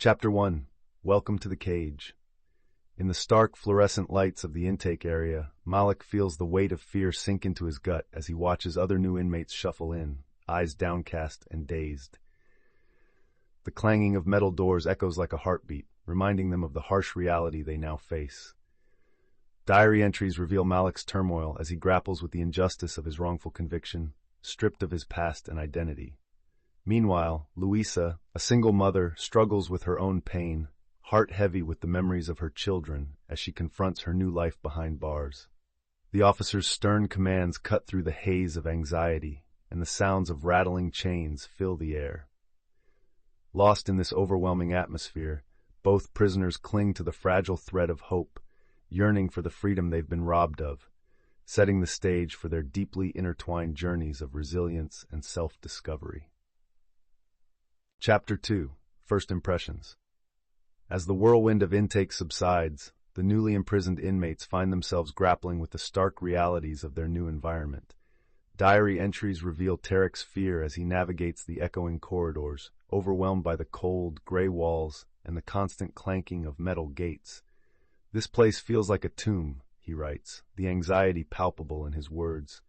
Chapter 1. Welcome to the Cage. In the stark fluorescent lights of the intake area, Malik feels the weight of fear sink into his gut as he watches other new inmates shuffle in, eyes downcast and dazed. The clanging of metal doors echoes like a heartbeat, reminding them of the harsh reality they now face. Diary entries reveal Malik's turmoil as he grapples with the injustice of his wrongful conviction, stripped of his past and identity. Meanwhile, Louisa, a single mother, struggles with her own pain, heart heavy with the memories of her children as she confronts her new life behind bars. The officer's stern commands cut through the haze of anxiety, and the sounds of rattling chains fill the air. Lost in this overwhelming atmosphere, both prisoners cling to the fragile thread of hope, yearning for the freedom they've been robbed of, setting the stage for their deeply intertwined journeys of resilience and self-discovery. Chapter 2. First Impressions. As the whirlwind of intake subsides, the newly imprisoned inmates find themselves grappling with the stark realities of their new environment. Diary entries reveal Tarek's fear as he navigates the echoing corridors, overwhelmed by the cold, gray walls and the constant clanking of metal gates. "This place feels like a tomb," he writes, the anxiety palpable in his words.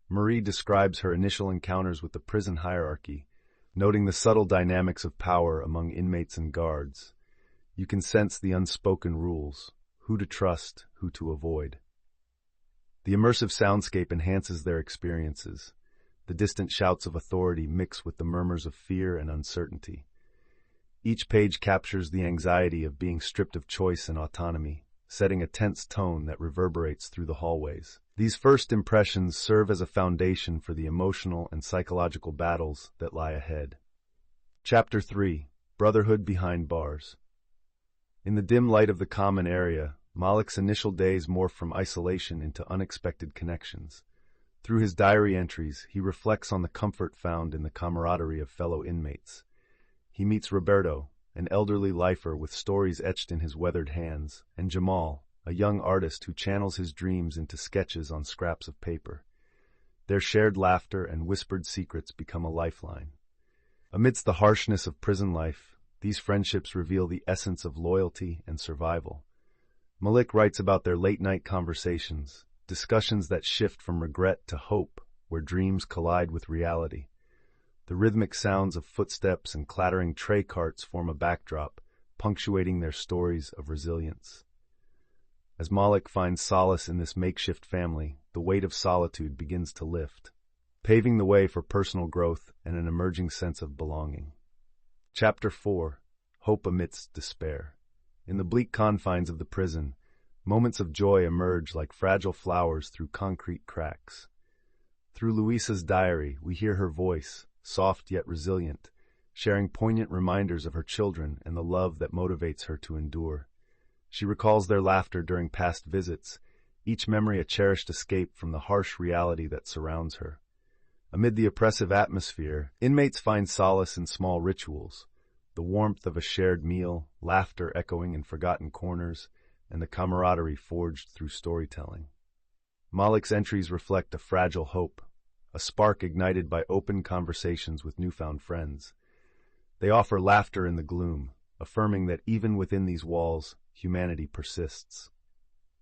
Marie describes her initial encounters with the prison hierarchy, noting the subtle dynamics of power among inmates and guards. You can sense the unspoken rules, who to trust, who to avoid. The immersive soundscape enhances their experiences. The distant shouts of authority mix with the murmurs of fear and uncertainty. Each page captures the anxiety of being stripped of choice and autonomy, setting a tense tone that reverberates through the hallways. These first impressions serve as a foundation for the emotional and psychological battles that lie ahead. Chapter 3. Brotherhood Behind Bars. In the dim light of the common area, Malik's initial days morph from isolation into unexpected connections. Through his diary entries, he reflects on the comfort found in the camaraderie of fellow inmates. He meets Roberto, an elderly lifer with stories etched in his weathered hands, and Jamal, a young artist who channels his dreams into sketches on scraps of paper. Their shared laughter and whispered secrets become a lifeline. Amidst the harshness of prison life, these friendships reveal the essence of loyalty and survival. Malik writes about their late-night conversations, discussions that shift from regret to hope, where dreams collide with reality. The rhythmic sounds of footsteps and clattering tray carts form a backdrop, punctuating their stories of resilience. As Malik finds solace in this makeshift family, the weight of solitude begins to lift, paving the way for personal growth and an emerging sense of belonging. Chapter 4. Hope Amidst Despair. In the bleak confines of the prison, moments of joy emerge like fragile flowers through concrete cracks. Through Louisa's diary, we hear her voice, soft yet resilient, sharing poignant reminders of her children and the love that motivates her to endure. She recalls their laughter during past visits, each memory a cherished escape from the harsh reality that surrounds her. Amid the oppressive atmosphere, inmates find solace in small rituals, the warmth of a shared meal, laughter echoing in forgotten corners, and the camaraderie forged through storytelling. Malik's entries reflect a fragile hope, a spark ignited by open conversations with newfound friends. They offer laughter in the gloom, affirming that even within these walls, humanity persists.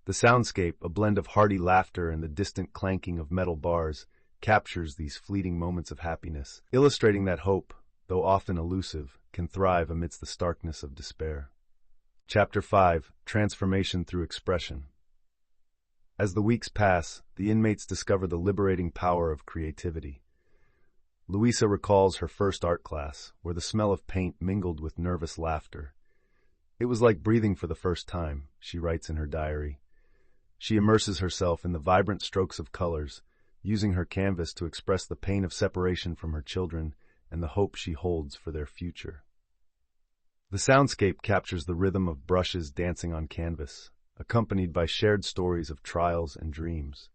The soundscape, a blend of hearty laughter and the distant clanking of metal bars, captures these fleeting moments of happiness, illustrating that hope, though often elusive, can thrive amidst the starkness of despair. Chapter 5. Transformation Through Expression. As the weeks pass, the inmates discover the liberating power of creativity. Louisa recalls her first art class, where the smell of paint mingled with nervous laughter. "It was like breathing for the first time," she writes in her diary. She immerses herself in the vibrant strokes of colors, using her canvas to express the pain of separation from her children and the hope she holds for their future. The soundscape captures the rhythm of brushes dancing on canvas, accompanied by shared stories of trials and dreams.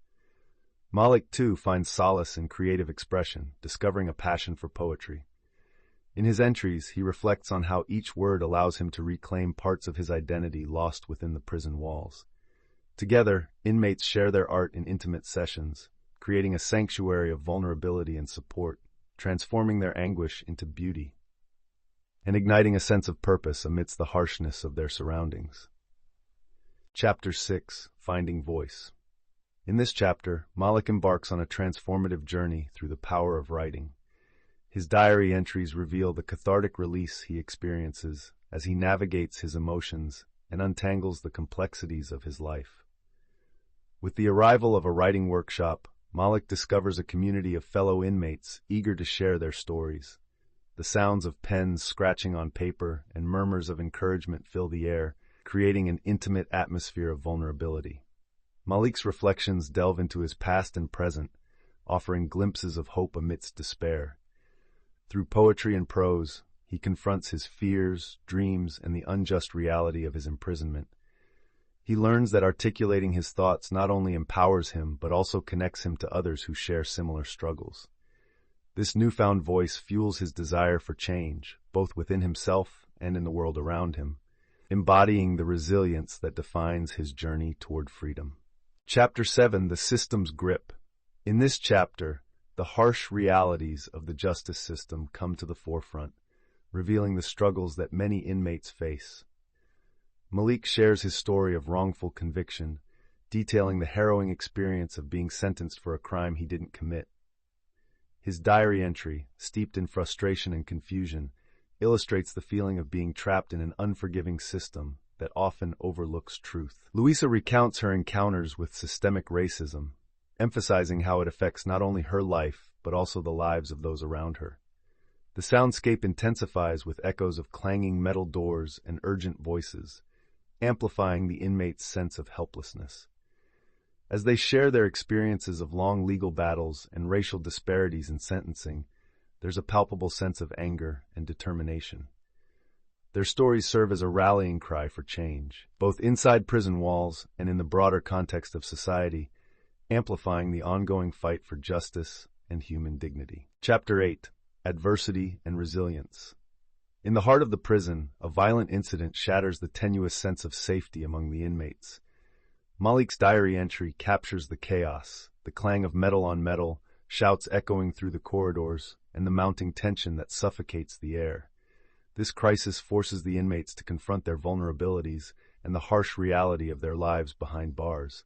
Malik, too, finds solace in creative expression, discovering a passion for poetry. In his entries, he reflects on how each word allows him to reclaim parts of his identity lost within the prison walls. Together, inmates share their art in intimate sessions, creating a sanctuary of vulnerability and support, transforming their anguish into beauty. and igniting a sense of purpose amidst the harshness of their surroundings. Chapter 6: Finding Voice. In this chapter, Malik embarks on a transformative journey through the power of writing. His diary entries reveal the cathartic release he experiences as he navigates his emotions and untangles the complexities of his life. With the arrival of a writing workshop, Malik discovers a community of fellow inmates eager to share their stories. The sounds of pens scratching on paper and murmurs of encouragement fill the air, creating an intimate atmosphere of vulnerability. Malik's reflections delve into his past and present, offering glimpses of hope amidst despair. Through poetry and prose, he confronts his fears, dreams, and the unjust reality of his imprisonment. He learns that articulating his thoughts not only empowers him, but also connects him to others who share similar struggles. This newfound voice fuels his desire for change, both within himself and in the world around him, embodying the resilience that defines his journey toward freedom. Chapter 7: The System's Grip. In this chapter, the harsh realities of the justice system come to the forefront, revealing the struggles that many inmates face. Malik shares his story of wrongful conviction, detailing the harrowing experience of being sentenced for a crime he didn't commit. His diary entry, steeped in frustration and confusion, illustrates the feeling of being trapped in an unforgiving system that often overlooks truth. Louisa recounts her encounters with systemic racism, emphasizing how it affects not only her life, but also the lives of those around her. The soundscape intensifies with echoes of clanging metal doors and urgent voices, amplifying the inmates' sense of helplessness. As they share their experiences of long legal battles and racial disparities in sentencing, there's a palpable sense of anger and determination. Their stories serve as a rallying cry for change, both inside prison walls and in the broader context of society, amplifying the ongoing fight for justice and human dignity. Chapter 8: Adversity and Resilience. In the heart of the prison, a violent incident shatters the tenuous sense of safety among the inmates. Malik's diary entry captures the chaos, the clang of metal on metal, shouts echoing through the corridors, and the mounting tension that suffocates the air. This crisis forces the inmates to confront their vulnerabilities and the harsh reality of their lives behind bars.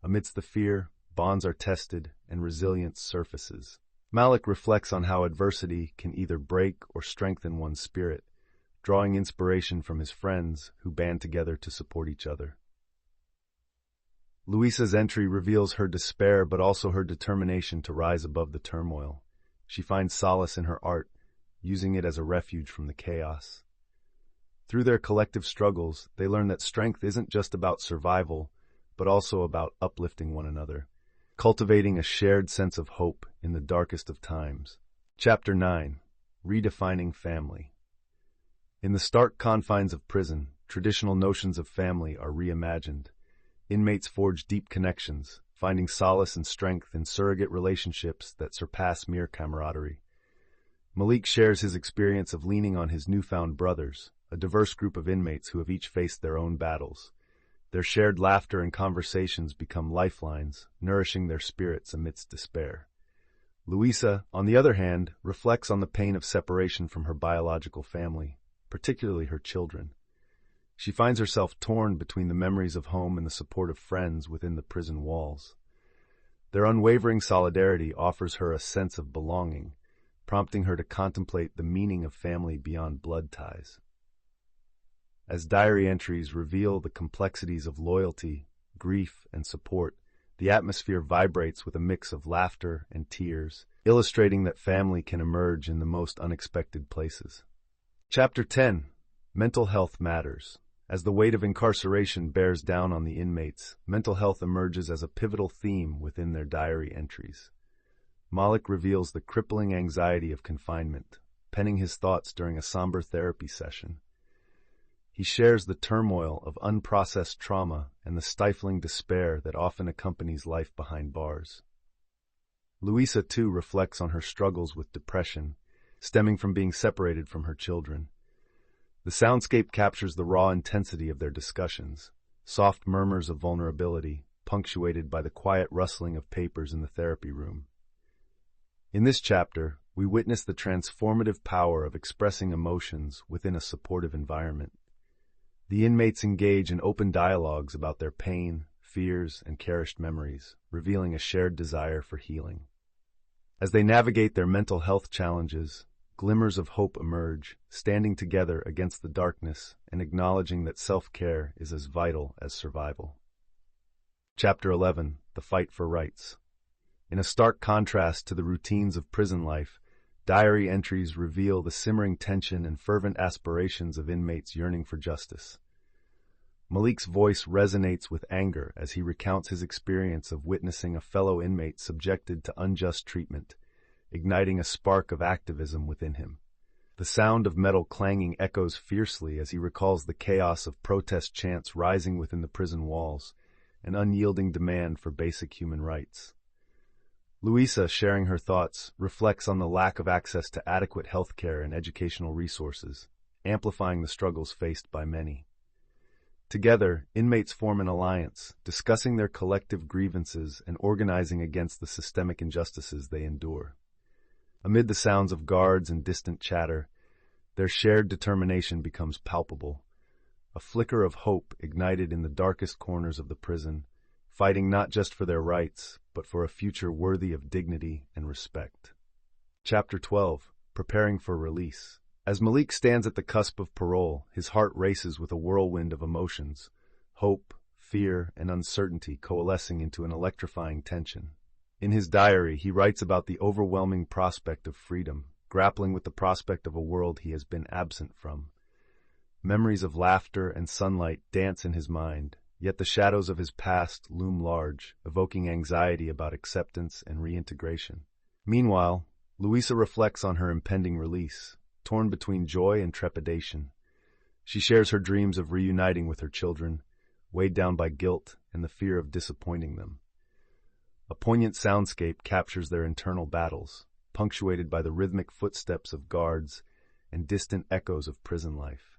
Amidst the fear, bonds are tested and resilience surfaces. Malik reflects on how adversity can either break or strengthen one's spirit, drawing inspiration from his friends who band together to support each other. Louisa's entry reveals her despair but also her determination to rise above the turmoil. She finds solace in her art, using it as a refuge from the chaos. Through their collective struggles, they learn that strength isn't just about survival, but also about uplifting one another, cultivating a shared sense of hope in the darkest of times. Chapter 9: Redefining Family. In the stark confines of prison, traditional notions of family are reimagined. Inmates forge deep connections, finding solace and strength in surrogate relationships that surpass mere camaraderie. Malik shares his experience of leaning on his newfound brothers, a diverse group of inmates who have each faced their own battles. Their shared laughter and conversations become lifelines, nourishing their spirits amidst despair. Louisa, on the other hand, reflects on the pain of separation from her biological family, particularly her children. She finds herself torn between the memories of home and the support of friends within the prison walls. Their unwavering solidarity offers her a sense of belonging, prompting her to contemplate the meaning of family beyond blood ties. As diary entries reveal the complexities of loyalty, grief, and support, the atmosphere vibrates with a mix of laughter and tears, illustrating that family can emerge in the most unexpected places. Chapter 10: Mental Health Matters. As the weight of incarceration bears down on the inmates, mental health emerges as a pivotal theme within their diary entries. Malik reveals the crippling anxiety of confinement, penning his thoughts during a somber therapy session. He shares the turmoil of unprocessed trauma and the stifling despair that often accompanies life behind bars. Louisa, too, reflects on her struggles with depression, stemming from being separated from her children. The soundscape captures the raw intensity of their discussions, soft murmurs of vulnerability, punctuated by the quiet rustling of papers in the therapy room. In this chapter, we witness the transformative power of expressing emotions within a supportive environment. The inmates engage in open dialogues about their pain, fears, and cherished memories, revealing a shared desire for healing. As they navigate their mental health challenges, glimmers of hope emerge, standing together against the darkness and acknowledging that self-care is as vital as survival. Chapter 11. The Fight for Rights. In a stark contrast to the routines of prison life, diary entries reveal the simmering tension and fervent aspirations of inmates yearning for justice. Malik's voice resonates with anger as he recounts his experience of witnessing a fellow inmate subjected to unjust treatment, igniting a spark of activism within him. The sound of metal clanging echoes fiercely as he recalls the chaos of protest chants rising within the prison walls, an unyielding demand for basic human rights. Luisa, sharing her thoughts, reflects on the lack of access to adequate health care and educational resources, amplifying the struggles faced by many. Together, inmates form an alliance, discussing their collective grievances and organizing against the systemic injustices they endure. Amid the sounds of guards and distant chatter, their shared determination becomes palpable, a flicker of hope ignited in the darkest corners of the prison, fighting not just for their rights, but for a future worthy of dignity and respect. Chapter 12. Preparing for Release. As Malik stands at the cusp of parole, his heart races with a whirlwind of emotions, hope, fear, and uncertainty coalescing into an electrifying tension. In his diary, he writes about the overwhelming prospect of freedom, grappling with the prospect of a world he has been absent from. Memories of laughter and sunlight dance in his mind, yet the shadows of his past loom large, evoking anxiety about acceptance and reintegration. Meanwhile, Luisa reflects on her impending release, torn between joy and trepidation. She shares her dreams of reuniting with her children, weighed down by guilt and the fear of disappointing them. A poignant soundscape captures their internal battles, punctuated by the rhythmic footsteps of guards and distant echoes of prison life.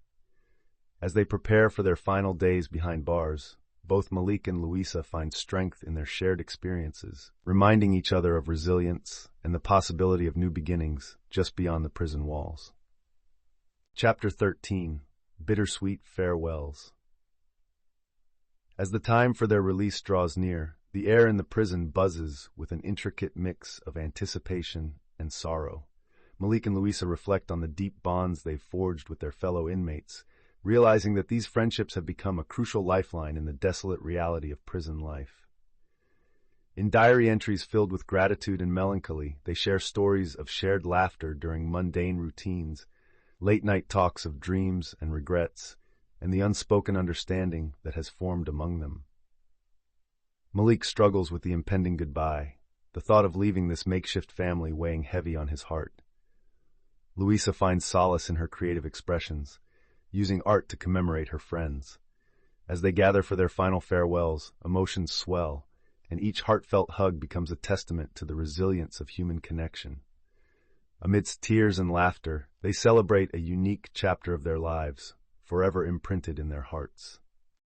As they prepare for their final days behind bars, both Malik and Luisa find strength in their shared experiences, reminding each other of resilience and the possibility of new beginnings just beyond the prison walls. Chapter 13. Bittersweet Farewells. As the time for their release draws near, the air in the prison buzzes with an intricate mix of anticipation and sorrow. Malik and Luisa reflect on the deep bonds they've forged with their fellow inmates, realizing that these friendships have become a crucial lifeline in the desolate reality of prison life. In diary entries filled with gratitude and melancholy, they share stories of shared laughter during mundane routines, late-night talks of dreams and regrets, and the unspoken understanding that has formed among them. Malik struggles with the impending goodbye, the thought of leaving this makeshift family weighing heavy on his heart. Luisa finds solace in her creative expressions, using art to commemorate her friends. As they gather for their final farewells, emotions swell, and each heartfelt hug becomes a testament to the resilience of human connection. Amidst tears and laughter, they celebrate a unique chapter of their lives, forever imprinted in their hearts.